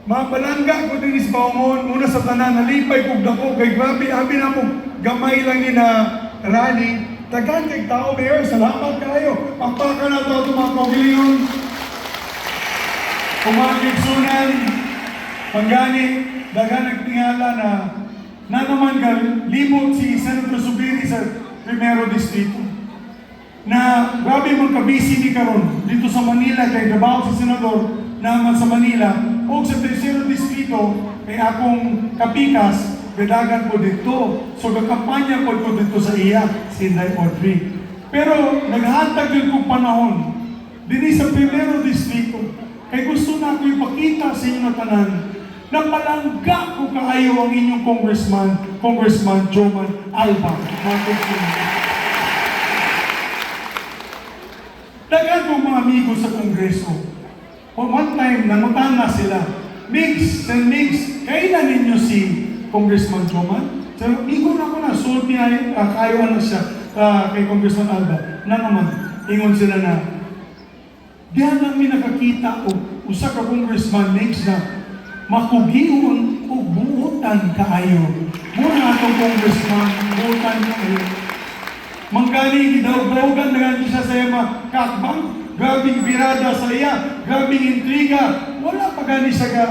Mabalangga ko din is baumon, muna sa tanan, nalipay kog dako, kay grabe, abi na mo, gamay lang ni na rally. Tagan kay tao, Mayor, salamat kayo. Pakpaka na to, mga kaugilingon. Kumagigsunan, panggani, dagan nagtingala na naman ka, limot si Senator Subiri sa Primero Distrito. Na grabe mong kabisi ni karon dito sa Manila, kay Davao sa Senador, naman sa Manila, o sa Tercero Distrito, kay akong kapikas, bedagan po dito. So, nagkampanya po ko dito sa iya, Sinday Audrey. Pero, naghatag yun kong panahon, din sa Primero Distrito, kay gusto na ako ipakita sa inyo na tanan, na palangga ko kaayo ang inyong Congressman Joman Alba. Dagan kong mga amigo sa Kongreso. One time, nangutan na sila. Migs, kailan ninyo si Congressman Joman? So, amigo na ko na, sulti na kayo na siya kay Congressman Alba. Na naman, ingon sila na, diyan namin nakakita o usa ka Congressman Migs na makugiun o buutan kaayo. Muna atong Congressman, buutan kaayo. Manggali, gidawgan na siya sa ima, kakbang, grabing birada sa iya, grabing intriga. Wala pa gani siya ka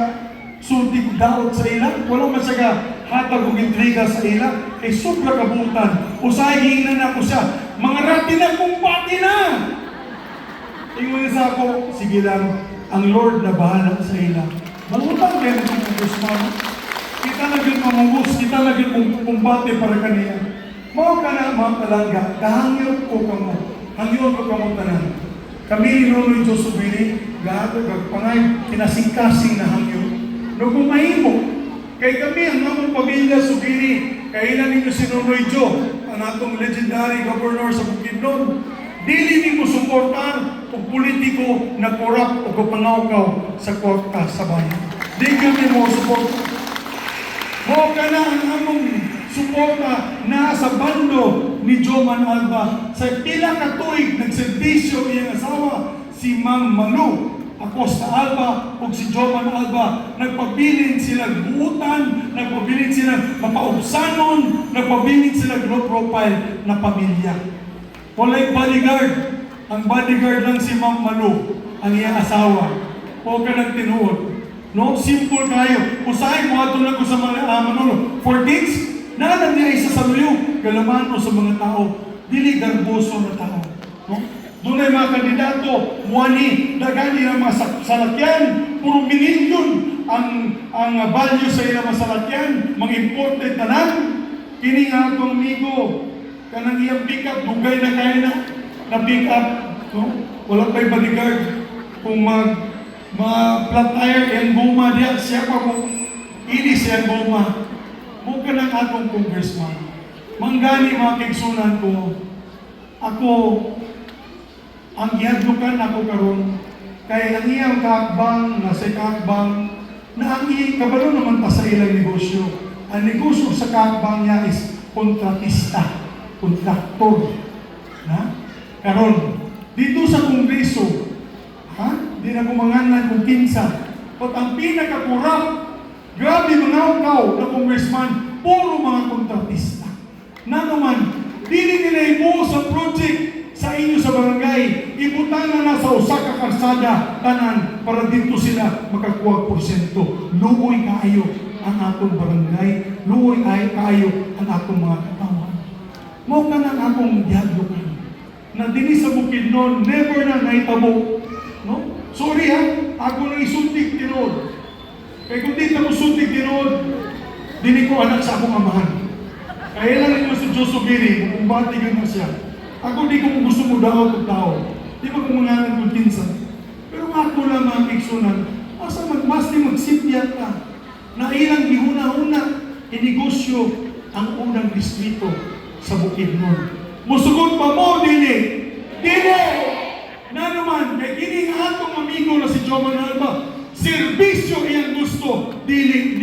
sulti daot sa ila, wala man siya ka hatag og intriga sa ila, kay sobra kabutan. Usahay na ko siya, mga rati na kumpati na! Ingon sa ako, sige lang, ang Lord na bahala sa ila. Mangutang kayo ng Congressman. Kita na yun mamungos, kita na yun kumbate para kaniya. Mao ka na mga kalangga, kahangyo ko kamo, hangyo ko kamo tanan. Kami ni Nonoy Diyos Subiri, gato pangay, kinasing-kasing na hangyo. No kumahimo, kay kami ang among pamilya Subiri, kailan ninyo si Nonoy Diyos, ang atong legendary governor sa Bukidnon. Dili ni mo suportar o politiko na korap o kapangawkaw sa kwarta sa bayan. Di kami mo suportar. Mo ka na ang among suporta na sa bando ni Joman Alba. Sa pila ka tuig nagserbisyo iyang asawa, si Ma'am Malu Acosta Alba o si Joman Alba. Nagpabilin sila buutan, nagpabilin sila mapaubsanon, nagpabilin sila low profile na pamilya. Walay bodyguard. Ang bodyguard lang si Ma'am Malu, ang iyang asawa. O ka nagtinuod. No, simple kayo. Usahay mo ato lang ko sa mga Manolo. For kids, nanan niya isa sa luyo. Galamano sa mga tao. Dili garboso na tao. No? Doon ay mga kandidato, muani, dagani ang mga salakyan, puro minilyon ang value sa ilang mga salakyan, mga imported tanan. Kini nga itong amigo, kanang iyang pick up, dugay na kaya na pick up. No? Walang pa'y bodyguard. Kung flat tire and goma diya, siya pa mo, ini siya goma. Mo ka ng atong congressman. Manggani mga kigsunan ko, ako, ang gihadlukan ako karon kay ang iyang kaakbang, nasa kaakbang, na ang kabalo naman pa sa ilang negosyo. Ang negosyo sa kaakbang niya is kontratista, kontraktor. Na? Karon, dito sa Kongreso, di na kumanganan kung kinsa. At ang pinakakurap, grabe mga ukaw na congressman, puro mga kontratista. Na naman, dili nila ibuo sa project sa inyo sa barangay, ibutan na sa Osaka Karsada, tanan, para dito sila makakuha porsyento. Luoy kaayo ang atong barangay, luoy ay kaayo ang atong mga katawan. Mo ka ng akong diaglokan, na dini sa Bukidnon, never na naitabo. No? Sorry ha, ako na isuntik tinod. Kaya kung di na mo suntik tinod, dini ko anak sa akong amahan. Kaya lang ito si Diyos Subiri, kung batigan na siya. Ako di ko gusto mo daw at tao. Di ba kung mga nagkuntinsa? Pero ako lang mga kiksunan, asa magsipyat ka, na ilang gihuna-una, inegosyo ang unang distrito sa Bukidnon. Musugod pa mo, dili! Dili! Na naman, kay kining atong amigo na si Joman Alba, serbisyo iyang gusto, dili